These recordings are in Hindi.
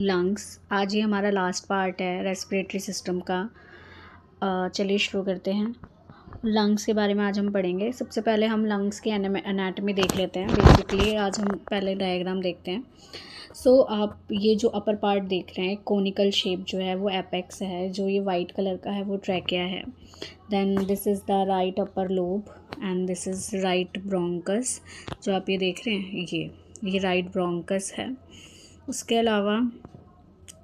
लंग्स। आज ये हमारा लास्ट पार्ट है रेस्पिरेटरी सिस्टम का। चलिए शुरू करते हैं। लंग्स के बारे में आज हम पढ़ेंगे। सबसे पहले हम लंग्स की एनाटॉमी देख लेते हैं। बेसिकली आज हम पहले डायग्राम देखते हैं। आप ये जो अपर पार्ट देख रहे हैं, कोनिकल शेप जो है वो एपेक्स है, जो ये वाइट कलर का है वो ट्रैकिया है। Then this is the right upper lobe and this is right bronchus. जो आप ये देख रहे हैं ये राइट ब्रोंकस है। उसके अलावा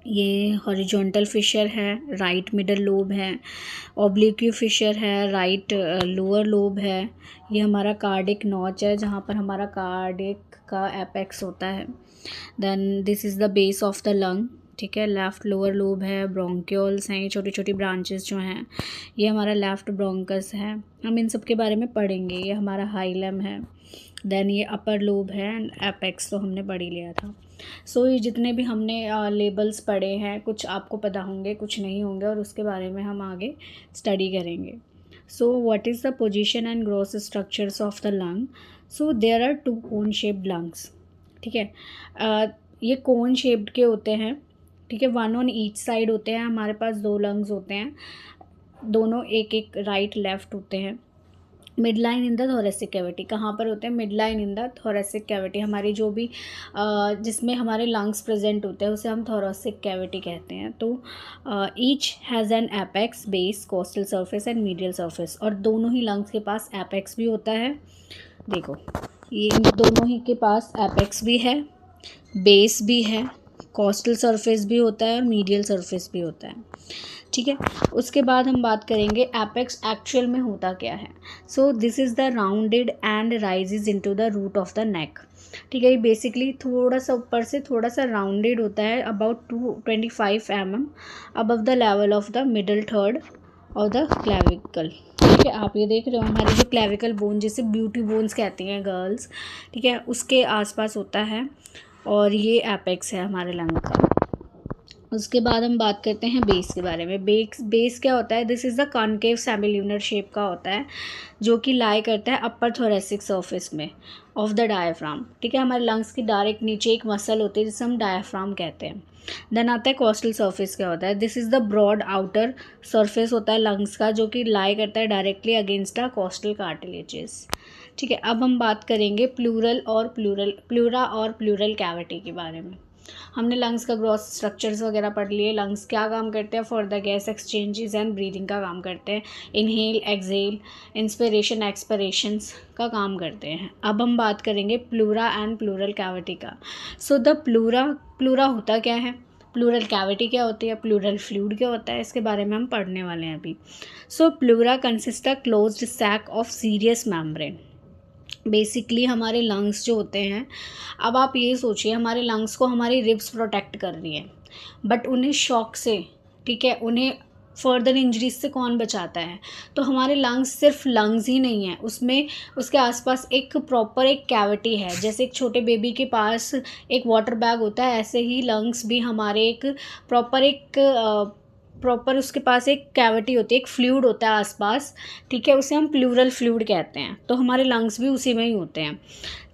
ये हॉरिजॉन्टल फिशर है, राइट मिडल लोब है। ऑब्लिक्यू फिशर है, राइट लोअर लोब है। ये हमारा कार्डिक नॉच है जहाँ पर हमारा कार्डिक का एपेक्स होता है। Then this is the base of the lung, ठीक है। लेफ़्ट लोअर लोब है, ब्रोंक्यूल्स हैं, ये छोटी छोटी ब्रांचेस जो हैं। ये हमारा लेफ़्ट ब्रोंकस है, हम इन सब के बारे में पढ़ेंगे। ये हमारा हाइलम है। देन ये अपर लोब है एंड एपेक्स तो हमने पढ़ ही लिया था। ये जितने भी हमने लेबल्स पढ़े हैं, कुछ आपको पता होंगे कुछ नहीं होंगे, और उसके बारे में हम आगे स्टडी करेंगे। What is the position and growth structures of the lung? There are 2 cone shaped lungs, ठीक है। ये कोन शेप्ड के होते हैं, ठीक है। 1 ऑन ईच साइड होते हैं। हमारे पास 2 लंग्स होते हैं, दोनों एक एक राइट लेफ्ट होते हैं। Mid line in the thoracic cavity कहाँ पर होते हैं? Mid line in the thoracic cavity. हमारी जो भी जिसमें हमारे लंग्स प्रेजेंट होते हैं उसे हम थोरेसिक कैविटी कहते हैं। Each has an apex, base, coastal surface and medial surface. और दोनों ही लंग्स के पास एपेक्स भी होता है। देखो ये दोनों ही के पास एपेक्स भी है, बेस भी है, कोस्टल सरफेस भी होता है और मीडियल सरफेस भी होता है, ठीक है। उसके बाद हम बात करेंगे एपेक्स एक्चुअल में होता क्या है। This is the rounded and rises into the root of the neck, ठीक है। ये बेसिकली थोड़ा सा ऊपर से थोड़ा सा राउंडेड होता है, about 25 mm above the level of the middle third और द क्लेविकल, ठीक है। आप ये देख रहे हो हमारी जो क्लेविकल बोन, जिसे ब्यूटी बोन्स कहती हैं गर्ल्स, ठीक है, उसके आसपास होता है। और ये एपेक्स है हमारे लंग का। उसके बाद हम बात करते हैं बेस के बारे में। बेस क्या होता है? This is the concave semilunar shape का होता है, जो कि लाई करता है अपर थोरेसिक सरफेस में ऑफ द डायफ्राम, ठीक है। हमारे लंग्स की डायरेक्ट नीचे एक मसल होती है जिसे हम डायफ्राम कहते हैं। देन आता है कोस्टल सरफेस क्या होता है? This is the broad outer surface होता है लंग्स का, जो कि लाई करता है directly against the costal cartilages, ठीक है। अब हम बात करेंगे प्लूरा और प्लूरल कैविटी के बारे में। हमने लंग्स का ग्रॉस स्ट्रक्चर्स वगैरह पढ़ लिए। लंग्स क्या काम करते हैं? For the gas exchanges and breathing का काम करते हैं। इनहेल, एक्सहेल, इंस्पिरेशन, एक्सपिरेशंस का काम करते हैं। अब हम बात करेंगे प्लूरा एंड प्लूरल कैविटी का। द प्लूरा होता क्या है, प्लूरल कैविटी क्या होती है, प्लूरल फ्लूइड क्या होता है, इसके बारे में हम पढ़ने वाले हैं अभी। Pleura consist a closed sac of serious membrane. Basically हमारे लंग्स जो होते हैं, अब आप ये सोचिए हमारे लंग्स को हमारी रिब्स प्रोटेक्ट कर रही है, बट उन्हें शॉक से, ठीक है, उन्हें फर्दर इंजरीज से कौन बचाता है? तो हमारे लंग्स सिर्फ लंग्स ही नहीं है, उसमें उसके आसपास एक प्रॉपर एक कैविटी है। जैसे एक छोटे बेबी के पास एक वाटर बैग होता है, ऐसे ही लंग्स भी हमारे एक प्रॉपर उसके पास एक कैविटी होती है, एक फ्लूइड होता है आसपास, ठीक है, उसे हम प्लूरल फ्लूइड कहते हैं। तो हमारे लंग्स भी उसी में ही होते हैं,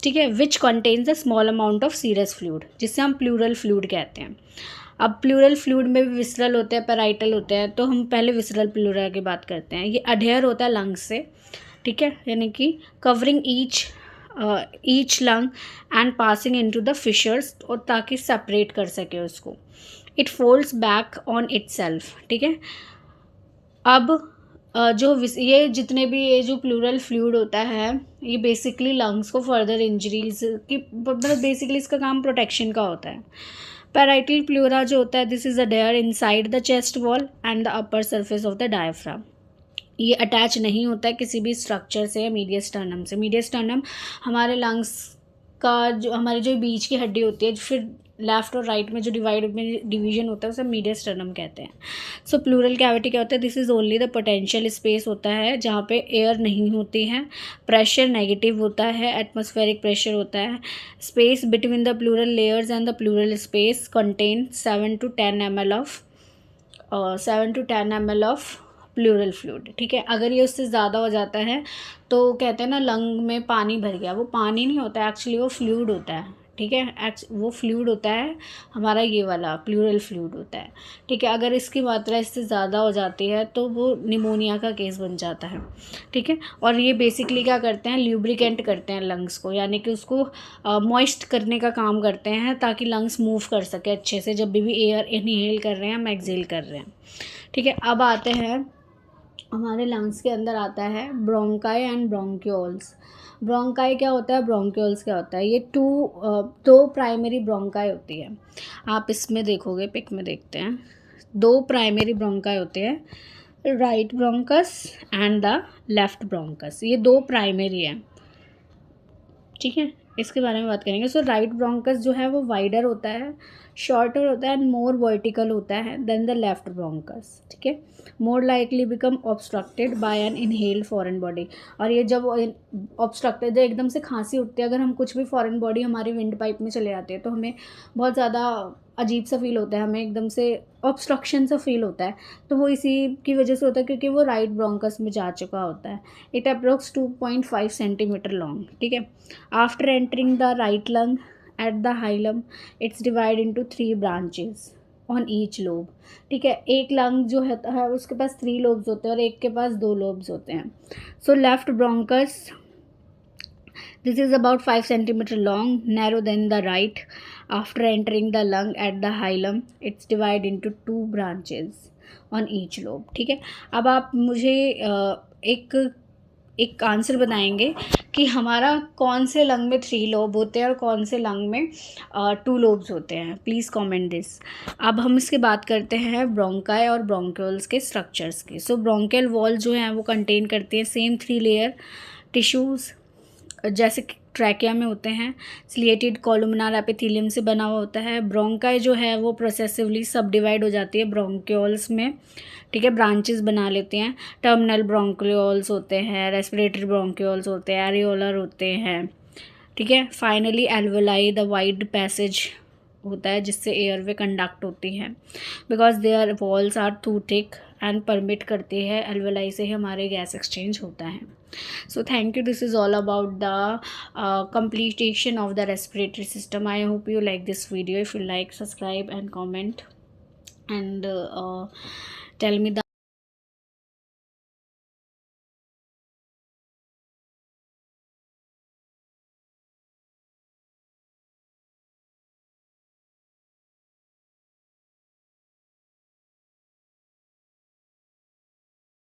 ठीक है, which contains a small amount of serous fluid, जिससे हम प्लूरल फ्लूइड कहते हैं। अब प्लूरल फ्लूइड में भी विसरल होते हैं, पैराइटल होते हैं, तो हम पहले विसरल प्लूरा की बात करते हैं। ये अडेयर होता है लंग्स से, ठीक है, यानी कि covering each lung and passing into the fissures, और ताकि सेपरेट कर सके उसको। It folds back on itself, ठीक है। अब ये जितने भी ये जो प्लूरल फ्लूइड होता है, ये बेसिकली लंग्स को फर्दर इंजरीज की, मतलब बेसिकली इसका काम प्रोटेक्शन का होता है। पैराइटल प्लूरा जो होता है, this is a dare inside the chest wall and the upper surface of the diaphragm. ये अटैच नहीं होता है किसी भी स्ट्रक्चर से या मीडियस्टर्नम से। मीडियस्टर्नम हमारे लंग्स का जो हमारे जो बीच की हड्डी होती है, फिर लेफ्ट और राइट में जो डिवीजन होता है उसे मीडियस्टर्नम कहते हैं। प्लूरल कैविटी क्या होता है? This is only the potential space होता है जहाँ पे एयर नहीं होती है, प्रेशर नेगेटिव होता है, एटमॉस्फेरिक प्रेशर होता है। Space between the pleural layers and the pleural space contain 7 to 10 ml of pleural fluid, ठीक है। अगर ये उससे ज़्यादा हो जाता है तो कहते हैं ना लंग में पानी भर गया, वो पानी नहीं होता है एक्चुअली, वो फ्लूइड होता है, ठीक है। वो फ्लूइड होता है हमारा, ये वाला प्लूरल फ्लूइड होता है, ठीक है। अगर इसकी मात्रा इससे ज़्यादा हो जाती है तो वो निमोनिया का केस बन जाता है, ठीक है। और ये बेसिकली क्या करते हैं, ल्यूब्रिकेंट करते हैं लंग्स को, यानी कि उसको मॉइस्ट करने का काम करते हैं ताकि लंग्स मूव कर सके अच्छे से जब भी एयर इनहेल कर रहे हैं हम एक्सहेल कर रहे हैं, ठीक है। अब आते हैं हमारे लंग्स के अंदर आता है ब्रोंकाई एंड ब्रोंक्यूल्स। ब्रोंकाई क्या होता है, ब्रोंक्यूल्स क्या होता है, ये दो प्राइमरी ब्रोंकाई होती है। आप इसमें देखोगे, पिक में देखते हैं, दो प्राइमरी ब्रोंकाई होते हैं, right bronchus and the left bronchus, ये दो प्राइमरी है, ठीक है। इसके बारे में बात करेंगे। सो राइट ब्रोंकस जो है वो वाइडर होता है, शॉर्टर होता है एंड मोर वर्टिकल होता है देन द लेफ्ट ब्रोंकस, ठीक है। More likely become obstructed by an inhale foreign body. और ये जब ऑब्स्ट्रक्टेड, एकदम से खांसी उठती है, अगर हम कुछ भी फॉरेन बॉडी हमारे विंड पाइप में चले जाते हैं तो हमें बहुत ज़्यादा अजीब सा फील होता है, हमें एकदम से ऑब्स्ट्रक्शन सा फील होता है, तो वो इसी की वजह से होता है क्योंकि वो राइट ब्रोंकस में जा चुका होता है। इट अप्रोक्स 2.5 सेंटीमीटर लॉन्ग, ठीक है। After entering the right lung at the hilum it's divide into 3 branches on each lobe, ठीक है। एक लंग जो है उसके पास 3 लोब्स होते हैं और एक के पास 2 लोब्स होते हैं। So left bronchus, this is about 5 centimeter long, narrow than the right. After entering the lung at the hilum, it's divided into 2 branches on each lobe, ठीक है। अब आप मुझे एक आंसर बताएंगे कि हमारा कौन से लंग में 3 लोब होते हैं और कौन से लंग में 2 लोब्स होते हैं। Please comment this. अब हम इसके बात करते हैं ब्रोंकाई और ब्रोंक्यूल्स के स्ट्रक्चर्स की। सो ब्रोंकियल वॉल जो है वो कंटेन करती है सेम 3 लेयर टिश्यूज़, जैसे ट्रैकिया में होते हैं, सिलिएटेड कॉलुमनार एपिथेलियम से बना हुआ होता है। ब्रोंकाई जो है वो प्रोसेसिवली सब डिवाइड हो जाती है ब्रोंक्यूल्स में, ठीक है, ब्रांचेस बना लेते हैं। टर्मिनल ब्रोंक्यूल्स होते हैं, रेस्पिरेटरी ब्रोंक्यूल्स होते हैं, एरियोलर होते हैं, ठीक है। Finally alveoli, the wide passage होता है जिससे एयरवे कंडक्ट होती है, because their walls are too thick and permit करती है एल्वेलाई से ही हमारे गैस एक्सचेंज होता है। So thank you. This is all about the completion of the respiratory system. I hope you like this video. If you like, subscribe and comment and tell me the